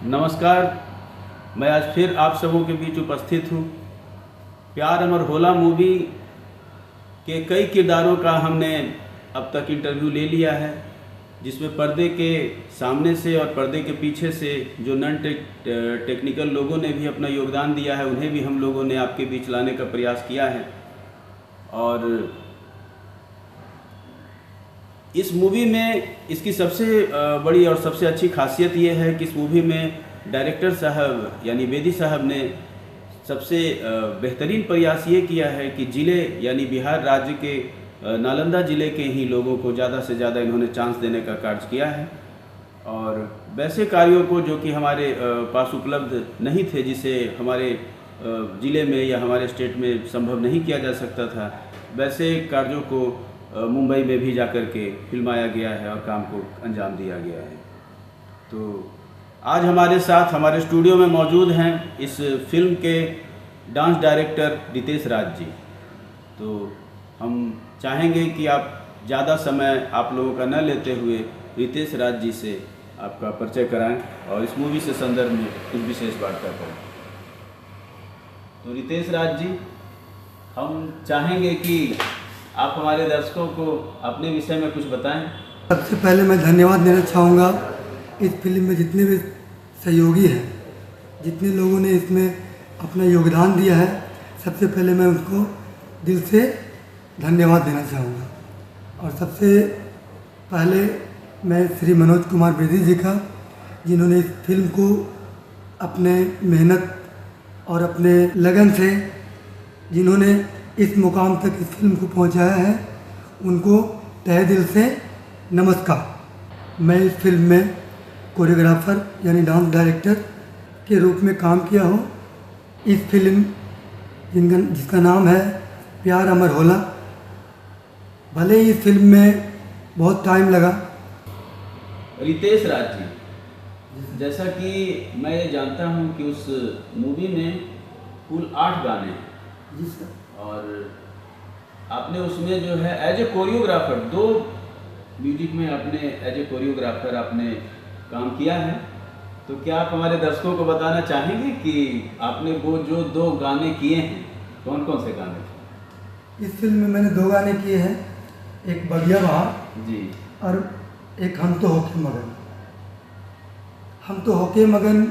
नमस्कार। मैं आज फिर आप सबों के बीच उपस्थित हूँ। प्यार अमर होला मूवी के कई किरदारों का हमने अब तक इंटरव्यू ले लिया है, जिसमें पर्दे के सामने से और पर्दे के पीछे से जो नॉन टेक्निकल लोगों ने भी अपना योगदान दिया है, उन्हें भी हम लोगों ने आपके बीच लाने का प्रयास किया है। और इस मूवी में इसकी सबसे बड़ी और सबसे अच्छी खासियत ये है कि इस मूवी में डायरेक्टर साहब यानी बेदी साहब ने सबसे बेहतरीन प्रयास ये किया है कि ज़िले यानी बिहार राज्य के नालंदा ज़िले के ही लोगों को ज़्यादा से ज़्यादा इन्होंने चांस देने का कार्य किया है। और वैसे कार्यों को जो कि हमारे पास उपलब्ध नहीं थे, जिसे हमारे ज़िले में या हमारे स्टेट में संभव नहीं किया जा सकता था, वैसे कार्यों को मुंबई में भी जाकर के फिल्माया गया है और काम को अंजाम दिया गया है। तो आज हमारे साथ हमारे स्टूडियो में मौजूद हैं इस फिल्म के डांस डायरेक्टर रितेश राज जी। तो हम चाहेंगे कि आप ज़्यादा समय आप लोगों का न लेते हुए रितेश राज जी से आपका परिचय कराएं और इस मूवी से संदर्भ में कुछ विशेष वार्ता करें। तो रितेश राज जी, हम चाहेंगे कि आप हमारे दर्शकों को अपने विषय में कुछ बताएं। सबसे पहले मैं धन्यवाद देना चाहूँगा इस फिल्म में जितने भी सहयोगी हैं, जितने लोगों ने इसमें अपना योगदान दिया है, सबसे पहले मैं उनको दिल से धन्यवाद देना चाहूँगा। और सबसे पहले मैं श्री मनोज कुमार बेदी जी का, जिन्होंने इस फिल्म को अपने मेहनत और अपने लगन से जिन्होंने इस मुकाम तक इस फिल्म को पहुंचाया है, उनको तहे दिल से नमस्कार। मैं इस फिल्म में कोरियोग्राफर यानी डांस डायरेक्टर के रूप में काम किया हूँ। इस फिल्म जिसका नाम है प्यार अमर होला, भले ही इस फिल्म में बहुत टाइम लगा। रितेश राज जी, जैसा कि मैं ये जानता हूँ कि उस मूवी में कुल 8 गाने हैं। जी सर। और आपने उसमें जो है एज ए कोरियोग्राफर 2 म्यूजिक में आपने एज ए कोरियोग्राफर आपने काम किया है। तो क्या आप हमारे दर्शकों को बताना चाहेंगे कि आपने वो जो 2 गाने किए हैं, कौन कौन से गाने थे? इस फिल्म में मैंने 2 गाने किए हैं, एक बगिया बहार जी और एक हम तो होके मगन। हम तो होके मगन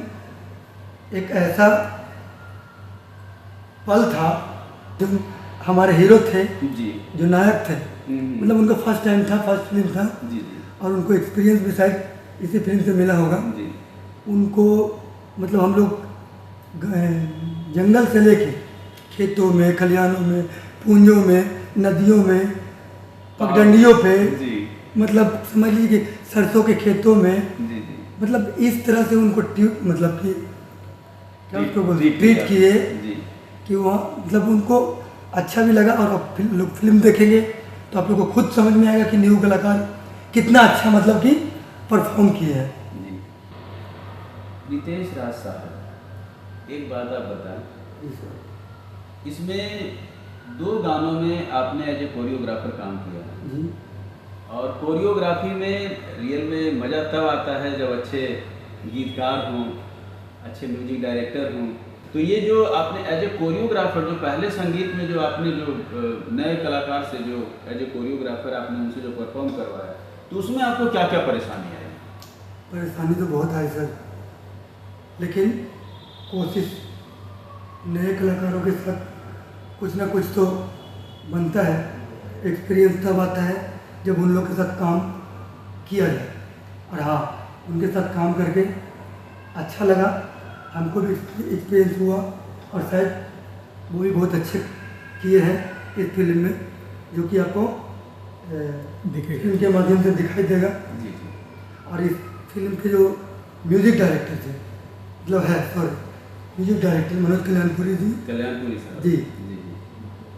एक ऐसा पल था जो हमारे हीरो थे जी, जो नायक थे, मतलब उनका फर्स्ट टाइम था, फर्स्ट फिल्म था जी जी और उनको एक्सपीरियंस भी शायद इसी फिल्म से मिला होगा जी। उनको। मतलब हम लोग जंगल से लेके खेतों में, खलिहानों में, पूंजों में, नदियों में, पगडंडियों पे, मतलब समझ लीजिए कि सरसों के खेतों में, जी जी, मतलब इस तरह से उनको मतलब कि क्या उसको बोलते ट्रीट किए कि वहाँ मतलब उनको अच्छा भी लगा। और अब लोग फिल्म देखेंगे तो आप लोग को खुद समझ में आएगा कि न्यू कलाकार कितना अच्छा मतलब कि परफॉर्म किए हैं। जी। रितेश राज साहब, एक बात आप बताएं, इसमें 2 गानों में आपने एज ए कोरियोग्राफर काम किया है जी। और कोरियोग्राफी में रियल में मज़ा तब आता है जब अच्छे गीतकार हों, अच्छे म्यूजिक डायरेक्टर हों। तो ये जो आपने एज ए कोरियोग्राफर जो पहले संगीत में जो आपने जो नए कलाकार से जो एज ए कोरियोग्राफर आपने उनसे जो परफॉर्म करवाया, तो उसमें आपको क्या क्या परेशानी आई? परेशानी तो बहुत आई सर, लेकिन कोशिश नए कलाकारों के साथ कुछ ना कुछ तो बनता है। एक्सपीरियंस तब आता है जब उन लोग के साथ काम किया जाए। और हाँ, उनके साथ काम करके अच्छा लगा, हमको भी एक्सपीरियंस हुआ और शायद वो भी बहुत अच्छे किए हैं इस फिल्म में, जो कि आपको फिल्म के माध्यम से दिखाई देगा। जी। और इस फिल्म के जो म्यूजिक डायरेक्टर थे, मतलब म्यूजिक डायरेक्टर मनोज कल्याणपुरी जी साहब जी,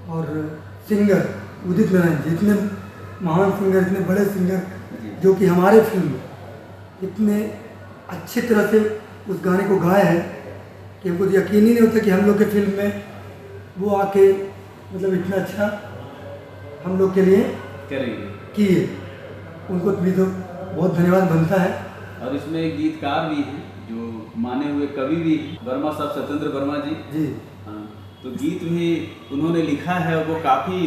और सिंगर उदित नारायण जी, इतने महान सिंगर, इतने बड़े सिंगर, जो कि हमारे फिल्म में इतने अच्छी तरह से उस गाने को गाए हैं कि हमको यकीन ही नहीं होता कि हम लोग के फिल्म में वो आके मतलब इतना अच्छा हम लोग के लिए करेंगे किए। उनको भी तो बहुत धन्यवाद बनता है। और इसमें गीतकार भी हैं जो माने हुए कवि भी वर्मा साहब, सत्येंद्र वर्मा जी। जी। हाँ, तो गीत भी उन्होंने लिखा है, वो काफ़ी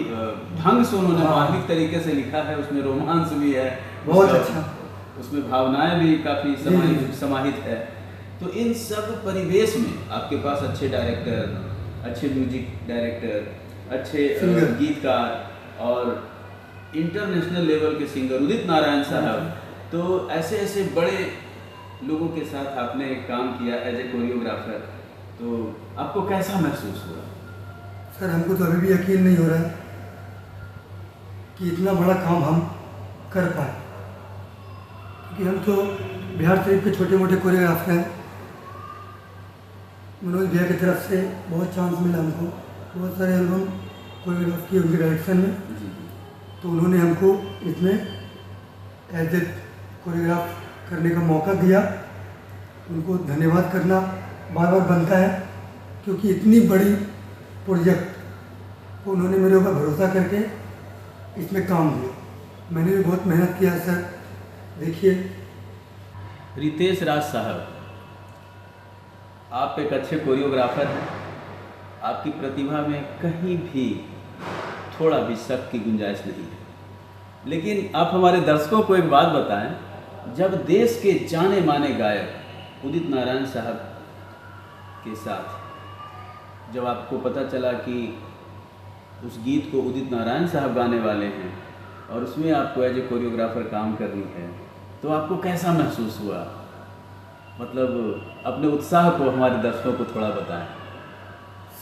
ढंग से उन्होंने मार्मिक तरीके से लिखा है, उसमें रोमांस भी है, बहुत अच्छा, उसमें भावनाएं भी काफ़ी समाहित है। तो इन सब परिवेश में आपके पास अच्छे डायरेक्टर, अच्छे म्यूजिक डायरेक्टर, अच्छे गीतकार और इंटरनेशनल लेवल के सिंगर उदित नारायण साहब, तो ऐसे ऐसे बड़े लोगों के साथ आपने काम किया एज ए कोरियोग्राफर, तो आपको कैसा महसूस हुआ? सर हमको तो अभी भी यकीन नहीं हो रहा है कि इतना बड़ा काम हम कर पाए, क्योंकि हम तो बिहार शरीफ के छोटे मोटे कोरियोग्राफर हैं। मनोज भैया की तरफ से बहुत चांस मिला हमको, बहुत सारे एल्बम कोरियोग्राफ किए उनके डायरेक्शन में, तो उन्होंने हमको इसमें एज ए कोरियोग्राफ करने का मौका दिया। उनको धन्यवाद करना बार बार बनता है, क्योंकि इतनी बड़ी प्रोजेक्ट को उन्होंने मेरे ऊपर भरोसा करके इसमें काम दिया। मैंने भी बहुत मेहनत किया सर। देखिए रितेश राज साहब, आप एक अच्छे कोरियोग्राफर हैं, आपकी प्रतिभा में कहीं भी थोड़ा भी शक की गुंजाइश नहीं है, लेकिन आप हमारे दर्शकों को एक बात बताएं, जब देश के जाने माने गायक उदित नारायण साहब के साथ जब आपको पता चला कि उस गीत को उदित नारायण साहब गाने वाले हैं और उसमें आपको एज ए कोरियोग्राफर काम करनी है, तो आपको कैसा महसूस हुआ? मतलब अपने उत्साह को हमारे दर्शकों को थोड़ा बताएं।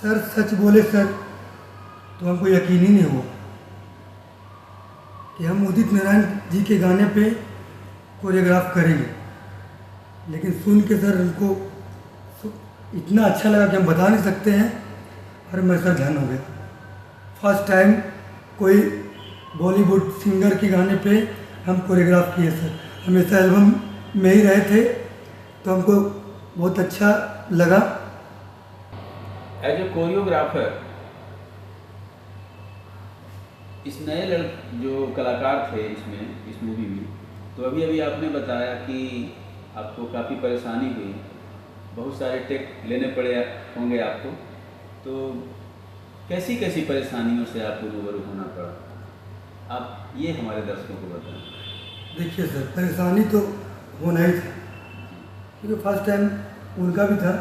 सर सच बोले सर तो हमको यकीन ही नहीं हुआ कि हम उदित नारायण जी के गाने पे कोरियोग्राफ करेंगे, लेकिन सुन के सर हमको इतना अच्छा लगा कि हम बता नहीं सकते हैं। और मैं सर धन हो गया, फर्स्ट टाइम कोई बॉलीवुड सिंगर के गाने पे हम कोरियोग्राफ किए सर। हमेशा एल्बम में ही रहे थे, तो हमको बहुत अच्छा लगा। एज ए कोरियोग्राफर इस नए जो कलाकार थे इसमें, इस मूवी में, तो अभी अभी आपने बताया कि आपको काफ़ी परेशानी हुई, बहुत सारे टेक लेने पड़े होंगे आपको, तो कैसी कैसी परेशानियों से आपको रूबरू होना पड़ा, आप ये हमारे दर्शकों को बताएं। देखिए सर, परेशानी तो होना ही था, क्योंकि फर्स्ट टाइम उनका भी था,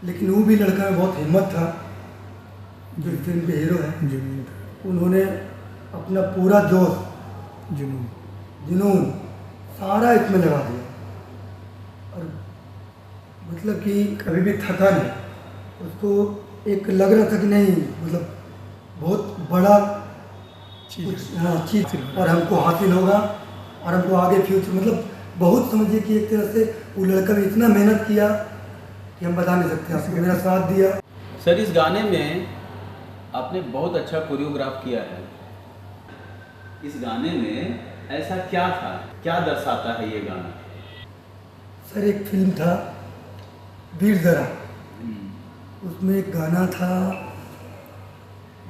लेकिन वो भी लड़का में बहुत हिम्मत था जो फिल्म के हीरो हैं। उन्होंने अपना पूरा जोश, जुनून सारा इसमें लगा दिया, और मतलब कि कभी भी थका नहीं। उसको एक लग रहा था कि नहीं, मतलब बहुत बड़ा चीज़ और हमको हासिल होगा और हमको आगे फ्यूचर, मतलब बहुत समझिए कि एक तरह से वो लड़का भी इतना मेहनत किया कि हम बता नहीं सकते। आपने मेरा साथ दिया। सर इस गाने में आपने बहुत अच्छा कोरियोग्राफ किया है। इस गाने में ऐसा क्या था, क्या दर्शाता है ये गाना? सर एक फिल्म था वीर ज़रा, उसमें एक गाना था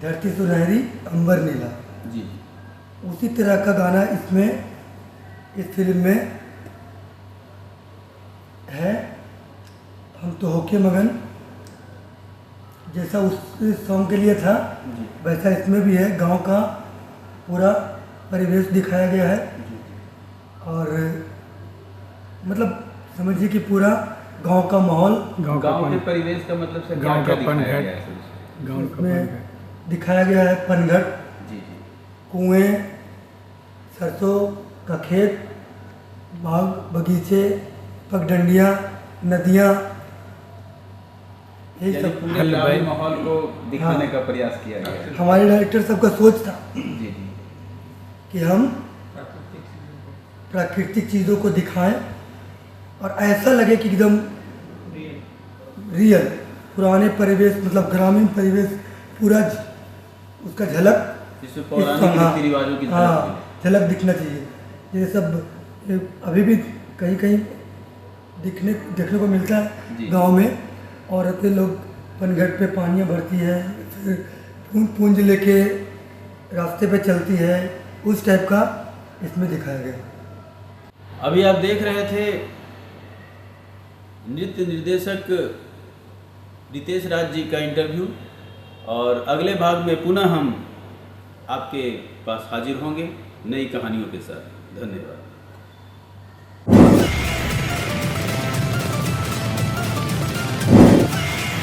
धरती सुनहरी अंबर नीला, जी, उसी तरह का गाना इसमें इस फिल्म में है। हम तो होके मगन, जैसा उस सॉन्ग के लिए था वैसा इसमें भी है। गांव का पूरा परिवेश दिखाया गया है, और मतलब समझिए कि पूरा गांव का माहौल, गांव के परिवेश का मतलब से गांव का दिखाया गया है? गांव का में दिखाया गया है पनघट, जी, कुएं, सरसों का खेत, बाग बगीचे, पगडंडियाँ, नदियाँ, यही यानी सब पूरे ग्रामीण माहौल को दिखाने का प्रयास किया गया है। हमारे डायरेक्टर सबका सोच था जी, कि हम प्राकृतिक चीज़ों को दिखाएं और ऐसा लगे कि एकदम रियल पुराने परिवेश, मतलब ग्रामीण परिवेश पूरा उसका झलक, जिसमें पौराणिक रीति रिवाजों की झलक दिखना चाहिए। ये सब अभी भी कहीं कहीं देखने को मिलता है गांव में। औरतें लोग पनघट पे पानियाँ भरती है, फिर पूंज लेके रास्ते पे चलती है, उस टाइप का इसमें दिखाया गया। अभी आप देख रहे थे नृत्य निर्देशक रितेश राज जी का इंटरव्यू, और अगले भाग में पुनः हम आपके पास हाजिर होंगे नई कहानियों के साथ। धन्यवाद।